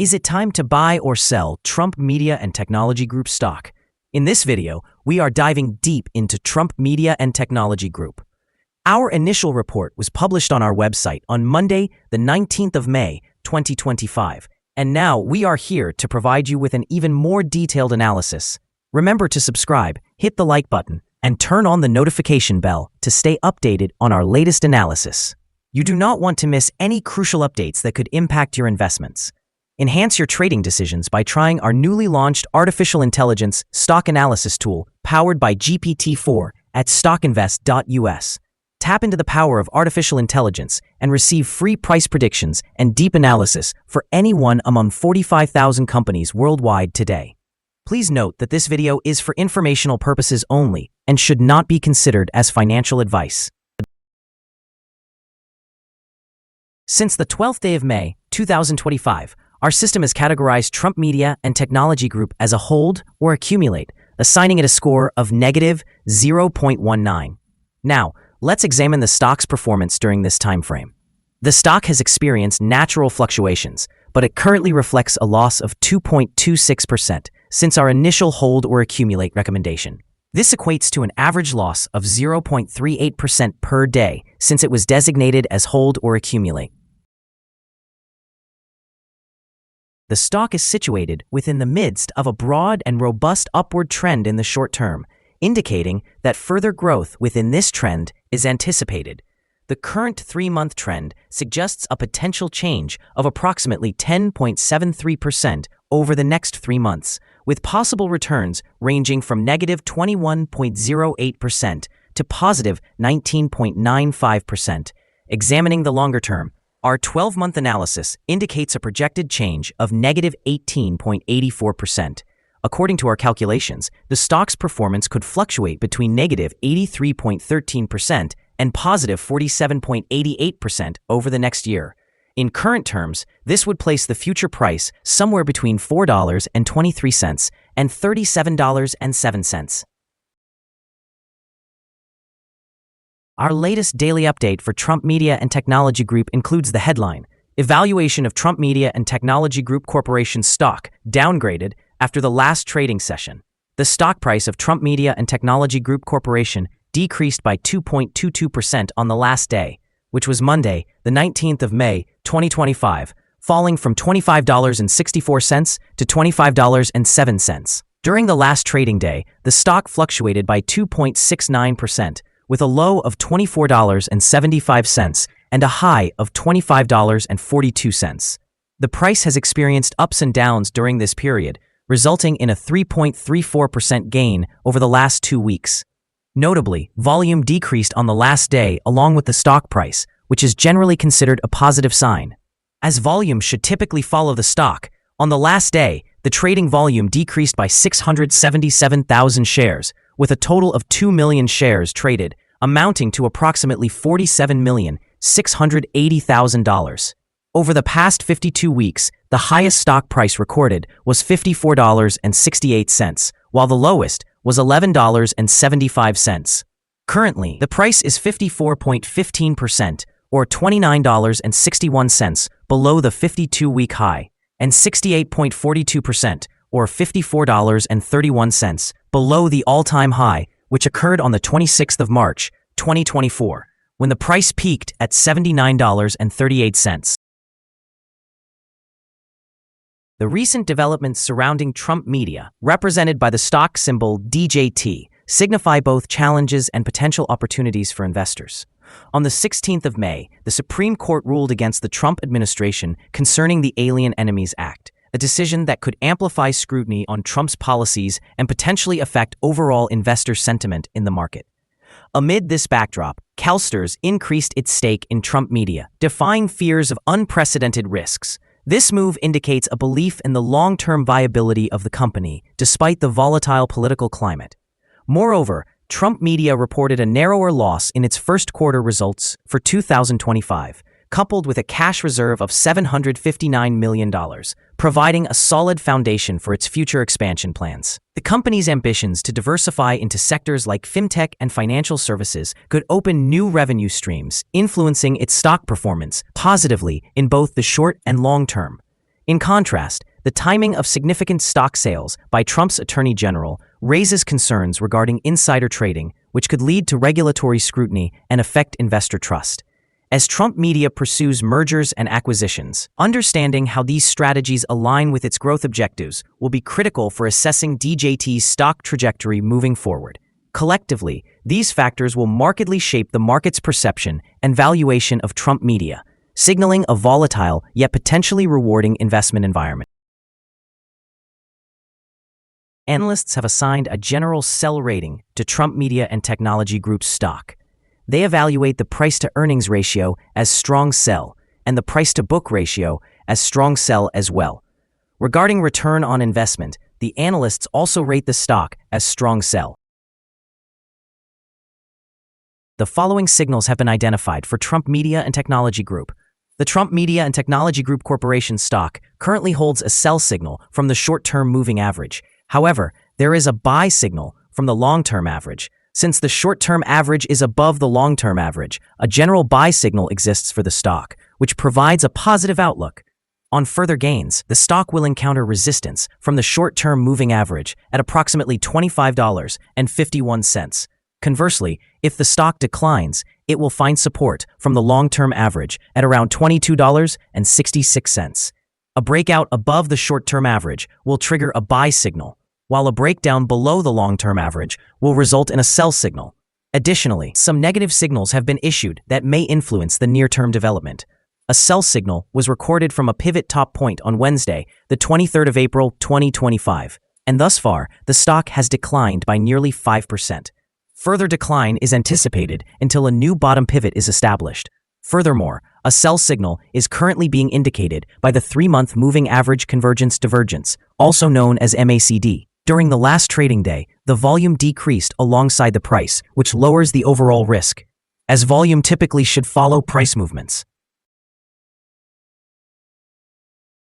Is it time to buy or sell Trump Media and Technology Group stock? In this video, we are diving deep into Trump Media and Technology Group. Our initial report was published on our website on Monday, the 19th of May, 2025, and now we are here to provide you with an even more detailed analysis. Remember to subscribe, hit the like button, and turn on the notification bell to stay updated on our latest analysis. You do not want to miss any crucial updates that could impact your investments. Enhance your trading decisions by trying our newly launched artificial intelligence stock analysis tool powered by GPT-4 at StockInvest.us. Tap into the power of artificial intelligence and receive free price predictions and deep analysis for any one among 45,000 companies worldwide today. Please note that this video is for informational purposes only and should not be considered as financial advice. Since the 12th day of May, 2025, our system has categorized Trump Media and Technology Group as a hold or accumulate, assigning it a score of negative 0.19. Now, let's examine the stock's performance during this time frame. The stock has experienced natural fluctuations, but it currently reflects a loss of 2.26% since our initial hold or accumulate recommendation. This equates to an average loss of 0.38% per day since it was designated as hold or accumulate. The stock is situated within the midst of a broad and robust upward trend in the short term, indicating that further growth within this trend is anticipated. The current 3-month trend suggests a potential change of approximately 10.73% over the next 3 months, with possible returns ranging from negative 21.08% to positive 19.95%. Examining the longer term, our 12-month analysis indicates a projected change of negative 18.84%. According to our calculations, the stock's performance could fluctuate between negative 83.13% and positive 47.88% over the next year. In current terms, this would place the future price somewhere between $4.23 and $37.07. Our latest daily update for Trump Media and Technology Group includes the headline, Evaluation of Trump Media and Technology Group Corporation stock downgraded after the last trading session. The stock price of Trump Media and Technology Group Corporation decreased by 2.22% on the last day, which was Monday, the 19th of May, 2025, falling from $25.64 to $25.07. During the last trading day, the stock fluctuated by 2.69%, with a low of $24.75 and a high of $25.42. The price has experienced ups and downs during this period, resulting in a 3.34% gain over the last 2 weeks. Notably, volume decreased on the last day along with the stock price, which is generally considered a positive sign. As volume should typically follow the stock, on the last day, the trading volume decreased by 677,000 shares, with a total of 2 million shares traded, amounting to approximately $47,680,000. Over the past 52 weeks, the highest stock price recorded was $54.68, while the lowest was $11.75. Currently, the price is 54.15% or $29.61 below the 52-week high, and 68.42% or $54.31 below the all-time high, which occurred on the 26th of March, 2024, when the price peaked at $79.38. The recent developments surrounding Trump Media, represented by the stock symbol DJT, signify both challenges and potential opportunities for investors. On the 16th of May, the Supreme Court ruled against the Trump administration concerning the Alien Enemies Act, a decision that could amplify scrutiny on Trump's policies and potentially affect overall investor sentiment in the market. Amid this backdrop, CalSTRS increased its stake in Trump Media, defying fears of unprecedented risks. This move indicates a belief in the long-term viability of the company, despite the volatile political climate. Moreover, Trump Media reported a narrower loss in its first quarter results for 2025, coupled with a cash reserve of $759 million, providing a solid foundation for its future expansion plans. The company's ambitions to diversify into sectors like fintech and financial services could open new revenue streams, influencing its stock performance positively in both the short and long term. In contrast, the timing of significant stock sales by Trump's Attorney General raises concerns regarding insider trading, which could lead to regulatory scrutiny and affect investor trust. As Trump Media pursues mergers and acquisitions, understanding how these strategies align with its growth objectives will be critical for assessing DJT's stock trajectory moving forward. Collectively, these factors will markedly shape the market's perception and valuation of Trump Media, signaling a volatile yet potentially rewarding investment environment. Analysts have assigned a general sell rating to Trump Media and Technology Group's stock. They evaluate the price-to-earnings ratio as strong sell and the price-to-book ratio as strong sell as well. Regarding return on investment, the analysts also rate the stock as strong sell. The following signals have been identified for Trump Media and Technology Group. The Trump Media and Technology Group Corporation stock currently holds a sell signal from the short-term moving average. However, there is a buy signal from the long-term average. Since the short-term average is above the long-term average, a general buy signal exists for the stock, which provides a positive outlook. On further gains, the stock will encounter resistance from the short-term moving average at approximately $25.51. Conversely, if the stock declines, it will find support from the long-term average at around $22.66. A breakout above the short-term average will trigger a buy signal, while a breakdown below the long-term average will result in a sell signal. Additionally, some negative signals have been issued that may influence the near-term development. A sell signal was recorded from a pivot top point on Wednesday, the 23rd of April, 2025, and thus far, the stock has declined by nearly 5%. Further decline is anticipated until a new bottom pivot is established. Furthermore, a sell signal is currently being indicated by the 3-month moving average convergence divergence, also known as MACD. During the last trading day, the volume decreased alongside the price, which lowers the overall risk, as volume typically should follow price movements.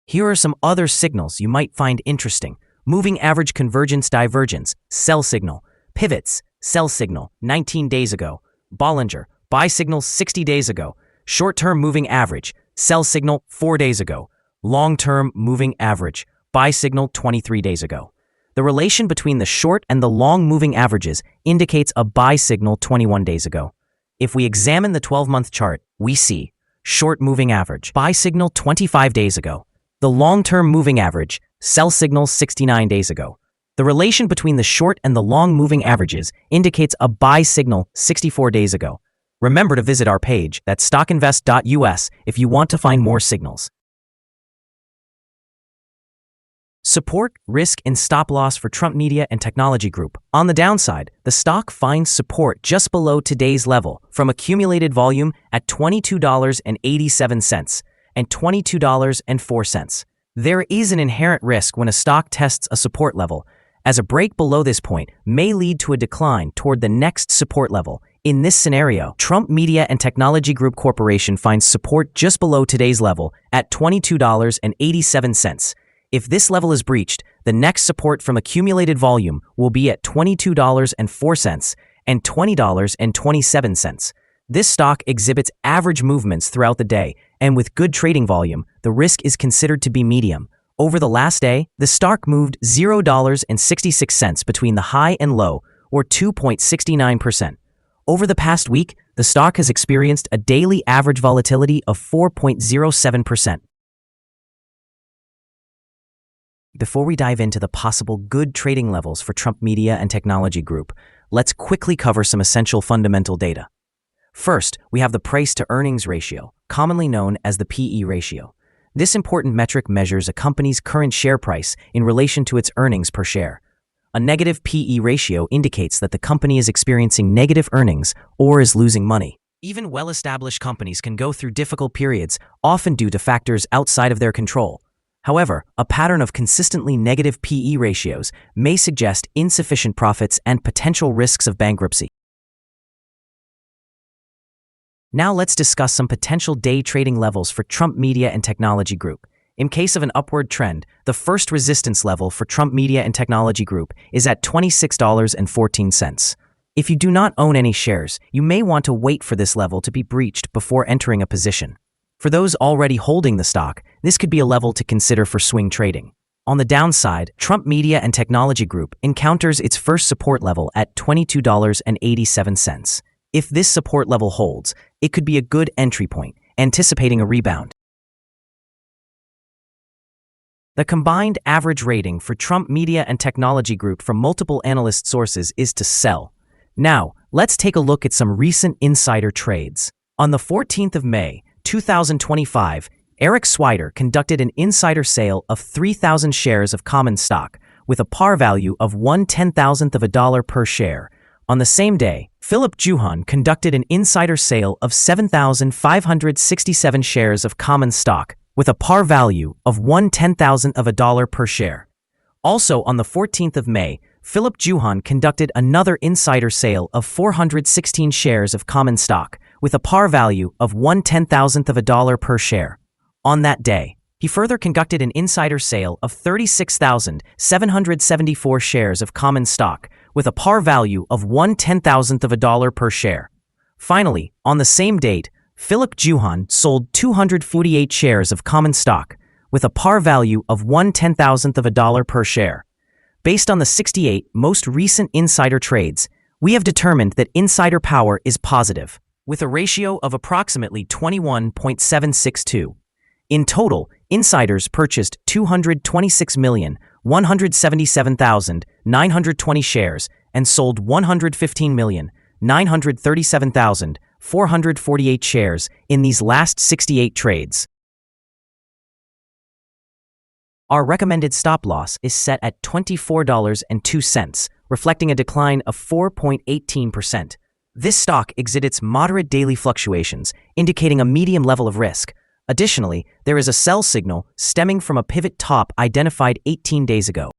Here are some other signals you might find interesting. Moving average convergence divergence, sell signal. Pivots, sell signal, 19 days ago. Bollinger, buy signal 60 days ago. Short-term moving average, sell signal 4 days ago. Long-term moving average, buy signal 23 days ago. The relation between the short and the long moving averages indicates a buy signal 21 days ago. If we examine the 12-month chart, we see short moving average, buy signal 25 days ago. The long-term moving average, sell signal 69 days ago. The relation between the short and the long moving averages indicates a buy signal 64 days ago. Remember to visit our page, that's StockInvest.us, if you want to find more signals. Support, risk, and stop loss for Trump Media and Technology Group. On the downside, the stock finds support just below today's level from accumulated volume at $22.87 and $22.04. There is an inherent risk when a stock tests a support level, as a break below this point may lead to a decline toward the next support level. In this scenario, Trump Media and Technology Group Corporation finds support just below today's level at $22.87. If this level is breached, the next support from accumulated volume will be at $22.04 and $20.27. This stock exhibits average movements throughout the day, and with good trading volume, the risk is considered to be medium. Over the last day, the stock moved $0.66 between the high and low, or 2.69%. Over the past week, the stock has experienced a daily average volatility of 4.07%. Before we dive into the possible good trading levels for Trump Media and Technology Group, let's quickly cover some essential fundamental data. First, we have the price-to-earnings ratio, commonly known as the PE ratio. This important metric measures a company's current share price in relation to its earnings per share. A negative PE ratio indicates that the company is experiencing negative earnings or is losing money. Even well-established companies can go through difficult periods, often due to factors outside of their control. However, a pattern of consistently negative PE ratios may suggest insufficient profits and potential risks of bankruptcy. Now let's discuss some potential day trading levels for Trump Media and Technology Group. In case of an upward trend, the first resistance level for Trump Media and Technology Group is at $26.14. If you do not own any shares, you may want to wait for this level to be breached before entering a position. For those already holding the stock, this could be a level to consider for swing trading. On the downside, Trump Media and Technology Group encounters its first support level at $22.87. If this support level holds, it could be a good entry point, anticipating a rebound. The combined average rating for Trump Media and Technology Group from multiple analyst sources is to sell. Now, let's take a look at some recent insider trades. On the 14th of May, 2025, Eric Swider conducted an insider sale of 3,000 shares of common stock with a par value of $0.01/1000 per share. On the same day, Philip Juhan conducted an insider sale of 7,567 shares of common stock with a par value of $0.01/1000 per share. Also on the 14th of May, Philip Juhan conducted another insider sale of 416 shares of common stock with a par value of $0.01/1000 per share. On that day, he further conducted an insider sale of 36,774 shares of common stock with a par value of $0.01/1000 per share. Finally, on the same date, Philip Juhan sold 248 shares of common stock with a par value of $0.01/1000 per share. Based on the 68 most recent insider trades, we have determined that insider power is positive, with a ratio of approximately 21.762. In total, insiders purchased 226,177,920 shares and sold 115,937,448 shares in these last 68 trades. Our recommended stop loss is set at $24.02, reflecting a decline of 4.18%. This stock exhibits moderate daily fluctuations, indicating a medium level of risk. Additionally, there is a sell signal stemming from a pivot top identified 18 days ago.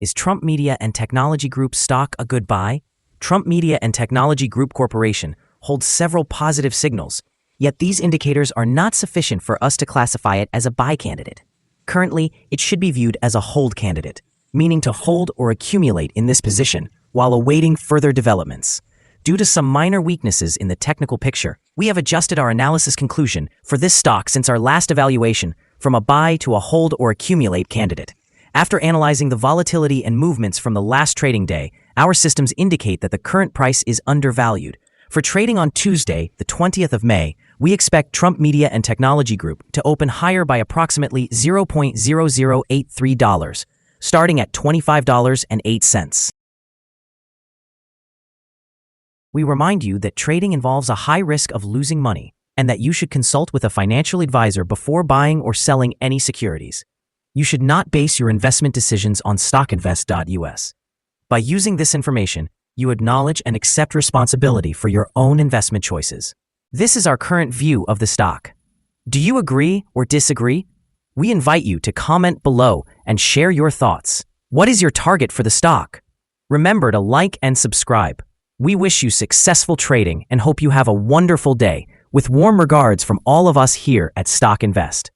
Is Trump Media and Technology Group stock a good buy? Trump Media and Technology Group Corporation holds several positive signals, yet these indicators are not sufficient for us to classify it as a buy candidate. Currently, it should be viewed as a hold candidate, meaning to hold or accumulate in this position while awaiting further developments. Due to some minor weaknesses in the technical picture, we have adjusted our analysis conclusion for this stock since our last evaluation from a buy to a hold or accumulate candidate. After analyzing the volatility and movements from the last trading day, our systems indicate that the current price is undervalued. For trading on Tuesday, the 20th of May, we expect Trump Media and Technology Group to open higher by approximately $0.0083, starting at $25.08. We remind you that trading involves a high risk of losing money and that you should consult with a financial advisor before buying or selling any securities. You should not base your investment decisions on StockInvest.us. By using this information, you acknowledge and accept responsibility for your own investment choices. This is our current view of the stock. Do you agree or disagree? We invite you to comment below and share your thoughts. What is your target for the stock? Remember to like and subscribe. We wish you successful trading and hope you have a wonderful day. With warm regards from all of us here at Stock Invest.